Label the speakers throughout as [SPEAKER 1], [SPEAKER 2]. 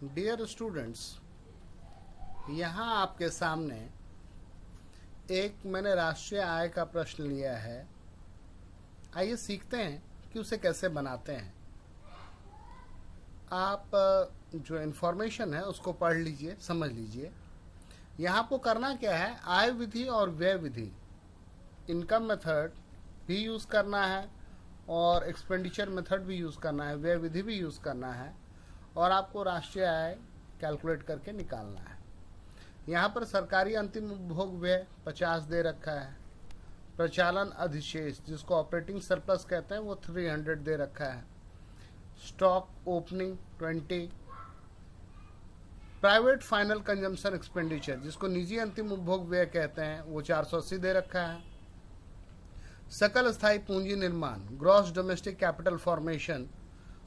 [SPEAKER 1] Dear students, यहाँ आपके सामने एक मैंने राष्ट्रीय आय का प्रश्न लिया है। आइए सीखते हैं कि उसे कैसे बनाते हैं। आप जो इन्फॉर्मेशन है उसको पढ़ लीजिए, समझ लीजिए। यहाँ आपको करना क्या है, आय विधि और व्यय विधि, इनकम मेथड भी यूज़ करना है और एक्सपेंडिचर मेथड भी यूज़ करना है, व्यय विधि भी यूज़ करना है, और आपको राष्ट्रीय आय कैलकुलेट करके निकालना है। यहाँ पर सरकारी अंतिम उपभोग व्यय 50 दे रखा है, प्रचालन अधिशेष जिसको ऑपरेटिंग सरप्लस कहते हैं वो 300 दे रखा है, stock opening 20, private final consumption expenditure जिसको निजी अंतिम उपभोग व्यय कहते हैं वो 480 दे रखा है, सकल स्थायी पूंजी निर्माण ग्रॉस डोमेस्टिक कैपिटल फॉर्मेशन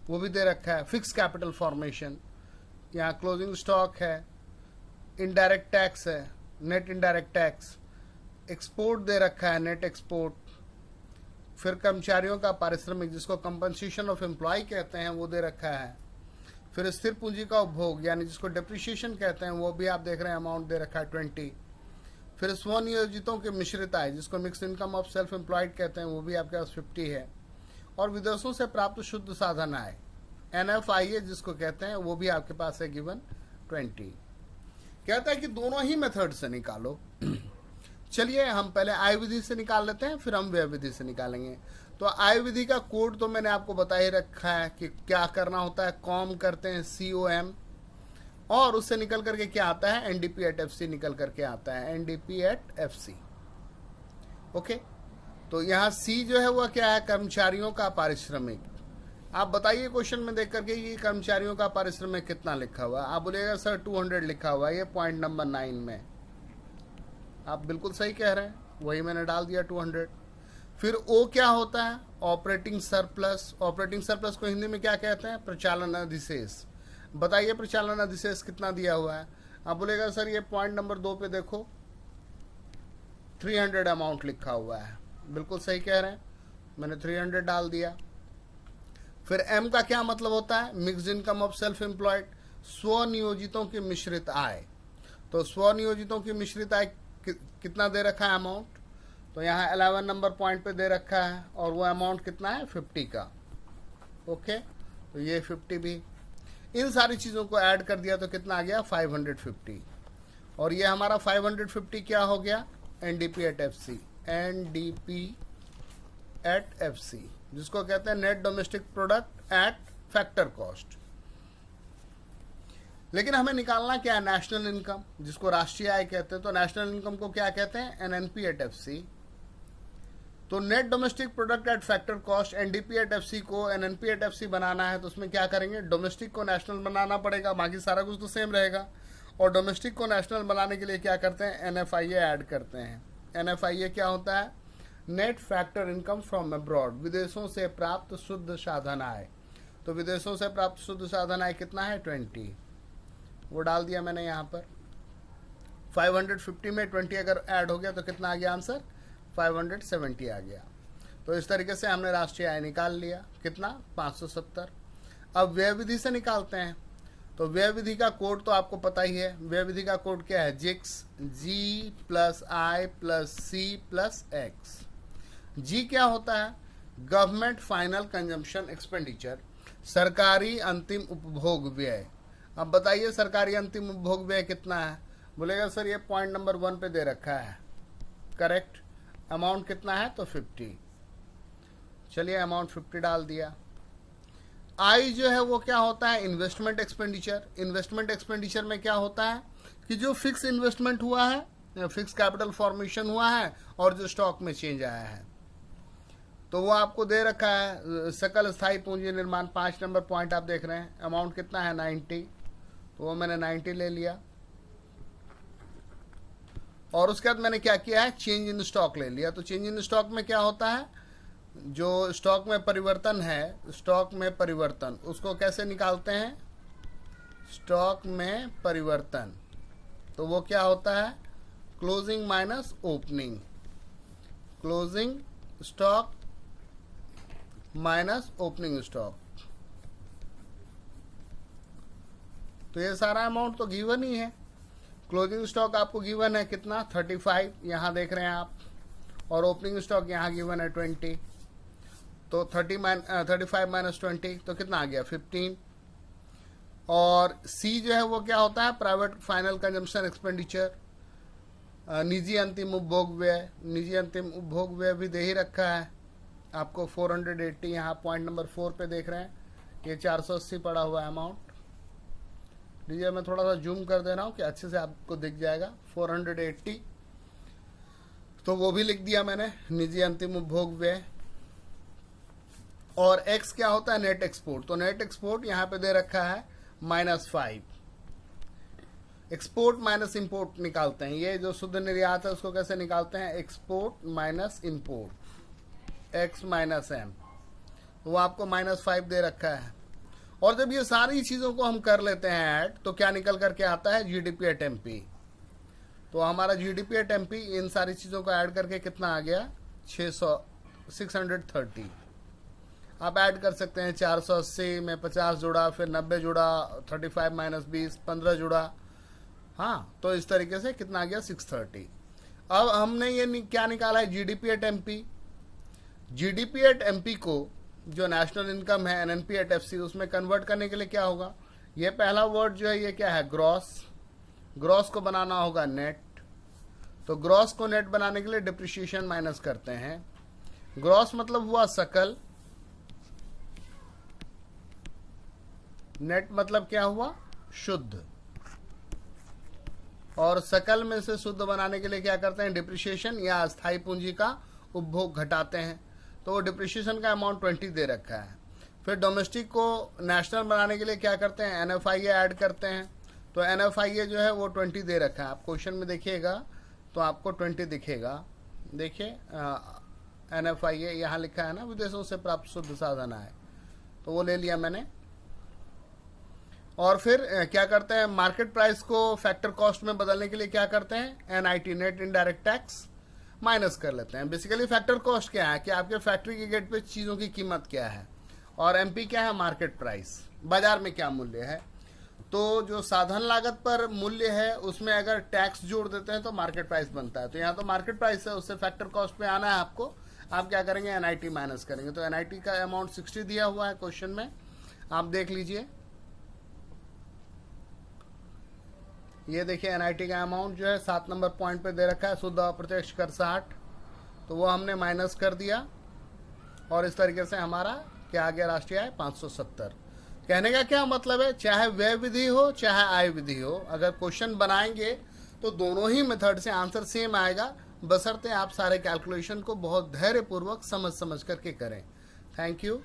[SPEAKER 1] वो भी दे रखा है, फिक्स कैपिटल फॉर्मेशन, यहाँ क्लोजिंग स्टॉक है, इनडायरेक्ट टैक्स है, नेट इनडायरेक्ट टैक्स, एक्सपोर्ट दे रखा है, नेट एक्सपोर्ट, फिर कर्मचारियों का पारिश्रमिक जिसको कंपनसेशन ऑफ एम्प्लॉय कहते हैं वो दे रखा है, फिर स्थिर पूंजी का उपभोग यानी जिसको डेप्रिसिएशन कहते हैं वो भी आप देख रहे हैं, अमाउंट दे रखा है 20, फिर स्वनियोजितों के मिश्रित आय जिसको mix income of self employed कहते हैं वो भी आपके पास 50 है, और विदेशों से प्राप्त शुद्ध साधन आय NFIA जिसको कहते हैं वो भी आपके पास है गिवन 20। कहता है कि दोनों ही मेथड से निकालो। चलिए हम पहले आय विधि से निकाल लेते हैं, फिर हम व्यय विधि से निकालेंगे। तो आय विधि का कोड तो मैंने आपको बता ही रखा है कि क्या करना होता है, कॉम करते हैं COM, और उससे निकल करके क्या आता है NDP@FC निकल करके आता है, NDP@FC। ओके, तो यहाँ C जो है वह क्या है, कर्मचारियों का पारिश्रमिक। आप बताइए क्वेश्चन में देख करके कि कर्मचारियों का पारिश्रमिक कितना लिखा हुआ है। आप बोलिएगा सर 200 लिखा हुआ है, ये पॉइंट नंबर 9 में। आप बिल्कुल सही कह रहे हैं, वही मैंने डाल दिया 200। फिर O क्या होता है, ऑपरेटिंग सरप्लस। ऑपरेटिंग सरप्लस को हिंदी में क्या कहते हैं, प्रचालन अधिशेष। बताइए प्रचालन अधिशेष कितना दिया हुआ है। आप बोलेगा सर ये पॉइंट नंबर 2 पे देखो 300 अमाउंट लिखा हुआ है। बिल्कुल सही कह रहे हैं, मैंने 300 डाल दिया। फिर M का क्या मतलब होता है, mixed income of self employed, स्वनियोजितों की मिश्रित आय। तो स्वनियोजितों की मिश्रित आय कितना दे रखा है अमाउंट, तो यहाँ 11 नंबर पॉइंट पे दे रखा है, और वो अमाउंट कितना है 50 का। ओके, तो ये 50 भी, इन सारी चीज़ों को ऐड कर दिया तो कितना आ गया 550, और ये हमारा 550 क्या हो गया, NDP@FC। NDP@FC जिसको कहते हैं net domestic product at factor cost. लेकिन हमें निकालना क्या है, नेशनल इनकम जिसको राष्ट्रीय आय कहते हैं। तो नेशनल इनकम को क्या कहते हैं, NNP@FC। तो net domestic product at factor cost NDP@FC को NNP@FC बनाना है, तो उसमें क्या करेंगे, डोमेस्टिक को नेशनल बनाना पड़ेगा, बाकी सारा कुछ तो सेम रहेगा। और डोमेस्टिक को नेशनल बनाने के लिए क्या करते हैं, NFIA ऐड करते हैं। NFIA क्या होता है, net factor income from abroad, विदेशों से प्राप्त शुद्ध साधन आय। तो विदेशों से प्राप्त शुद्ध साधन आय कितना है 20, वो डाल दिया मैंने यहाँ पर। 550 में 20 अगर ऐड हो गया तो कितना आ गया आंसर, 570 आ गया। तो इस तरीके से हमने राष्ट्रीय आय निकाल लिया, कितना 570। अब व्यय विधि से निकालते हैं। तो व्यय विधि का कोड तो आपको पता ही है। व्यय विधि का कोड क्या है, जिक्स, G+I+C+X। G क्या होता है, गवर्नमेंट फाइनल कंजम्पशन एक्सपेंडिचर, सरकारी अंतिम उपभोग व्यय। अब बताइए सरकारी अंतिम उपभोग व्यय कितना है, बोलेगा सर ये पॉइंट नंबर 1 पे दे रखा है, करेक्ट। अमाउंट कितना है तो 50। चलिए अमाउंट 50 डाल दिया। आई जो है वो क्या होता है, इन्वेस्टमेंट एक्सपेंडिचर। इन्वेस्टमेंट एक्सपेंडिचर में क्या होता है कि जो फिक्स इन्वेस्टमेंट हुआ है, फिक्स कैपिटल फॉर्मेशन हुआ है, और जो स्टॉक में चेंज आया है, तो वो आपको दे रखा है। सकल स्थायी पूंजी निर्माण 5 नंबर पॉइंट आप देख रहे हैं, अमाउंट कितना है 90, तो वो मैंने 90 ले लिया। और उसके बाद मैंने क्या किया है, चेंज इन स्टॉक ले लिया। तो चेंज इन स्टॉक में क्या होता है, जो स्टॉक में परिवर्तन है, स्टॉक में परिवर्तन उसको कैसे निकालते हैं, स्टॉक में परिवर्तन, तो वो क्या होता है, closing minus opening, closing stock minus opening stock. तो ये सारा अमाउंट तो गिवन ही है। क्लोजिंग स्टॉक आपको गिवन है कितना 35, यहाँ देख रहे हैं आप, और ओपनिंग स्टॉक यहाँ गिवन है 20, तो 35 माइनस 20 तो कितना आ गया 15। और सी जो है वो क्या होता है, प्राइवेट फाइनल कंजम्पशन एक्सपेंडिचर, निजी अंतिम उपभोग व्यय। निजी अंतिम उपभोग व्यय भी दे ही रखा है आपको 480, यहाँ पॉइंट नंबर 4 पे देख रहे हैं, ये 480 पड़ा हुआ है अमाउंट। लीजिए मैं थोड़ा सा जूम कर दे रहा हूँ कि अच्छे से आपको दिख जाएगा। 480 तो वो भी लिख दिया मैंने, निजी अंतिम उपभोग व्यय। और एक्स क्या होता है, नेट एक्सपोर्ट। तो नेट एक्सपोर्ट यहाँ पे दे रखा है -5। एक्सपोर्ट माइनस इंपोर्ट निकालते हैं, ये जो शुद्ध निर्यात है उसको कैसे निकालते हैं, export minus import, X minus M, वो आपको -5 दे रखा है। और जब ये सारी चीज़ों को हम कर लेते हैं ऐड, तो क्या निकल करके आता है, जीडीपी एट एमपी। तो हमारा जीडीपी एट एमपी इन सारी चीज़ों को ऐड करके कितना आ गया 630। आप ऐड कर सकते हैं 480 में 50 जुड़ा, फिर 90 जुड़ा, 35 माइनस 20 15 जुड़ा, हाँ, तो इस तरीके से कितना आ गया 630। अब हमने ये क्या निकाला है, GDP at MP. GDP at MP को जो नेशनल इनकम है एनएनपी एट एफसी, उसमें कन्वर्ट करने के लिए क्या होगा, ये पहला वर्ड जो है ये क्या है, ग्रॉस। ग्रॉस को बनाना होगा नेट। तो ग्रॉस को नेट बनाने के लिए डिप्रिसिएशन माइनस करते हैं। ग्रॉस मतलब हुआ सकल, नेट मतलब क्या हुआ, शुद्ध। और सकल में से शुद्ध बनाने के लिए क्या करते हैं, डिप्रिसिएशन या अस्थायी पूंजी का उपभोग घटाते हैं। तो वो डिप्रिसिएशन का अमाउंट 20 दे रखा है। फिर डोमेस्टिक को नेशनल बनाने के लिए क्या करते हैं, एनएफआईए ऐड करते हैं। तो एनएफआईए जो है वो 20 दे रखा है। आप क्वेश्चन में देखिएगा तो आपको 20 दिखेगा। देखिए एनएफआईए यहाँ लिखा है ना, विदेशों से प्राप्त शुद्ध साधन आय, तो वो ले लिया मैंने। और फिर क्या करते हैं, मार्केट प्राइस को फैक्टर कॉस्ट में बदलने के लिए क्या करते हैं, NIT net indirect tax minus कर लेते हैं। बेसिकली फैक्टर कॉस्ट क्या है कि आपके फैक्ट्री के गेट पे चीज़ों की कीमत क्या है, और एमपी क्या है, मार्केट प्राइस, बाजार में क्या मूल्य है। तो जो साधन लागत पर मूल्य है उसमें अगर टैक्स जोड़ देते हैं तो मार्केट प्राइस बनता है। तो यहाँ तो मार्केट प्राइस है, उससे फैक्टर कॉस्ट पे आना है आपको। आप क्या करेंगे, एनआईटी माइनस करेंगे। तो एनआईटी का अमाउंट 60 दिया हुआ है क्वेश्चन में, आप देख लीजिए। ये देखिए एनआईटी का अमाउंट जो है 7 नंबर पॉइंट पे दे रखा है, शुद्ध अप्रत्यक्ष कर 60, तो वो हमने माइनस कर दिया। और इस तरीके से हमारा क्या आ गया, राष्ट्रीय आय 570। कहने का क्या मतलब है, चाहे व्यय विधि हो चाहे आय विधि हो, अगर क्वेश्चन बनाएंगे तो दोनों ही मेथड से आंसर सेम आएगा, बशर्ते आप सारे कैलकुलेशन को बहुत धैर्यपूर्वक समझ करके करें। Thank you.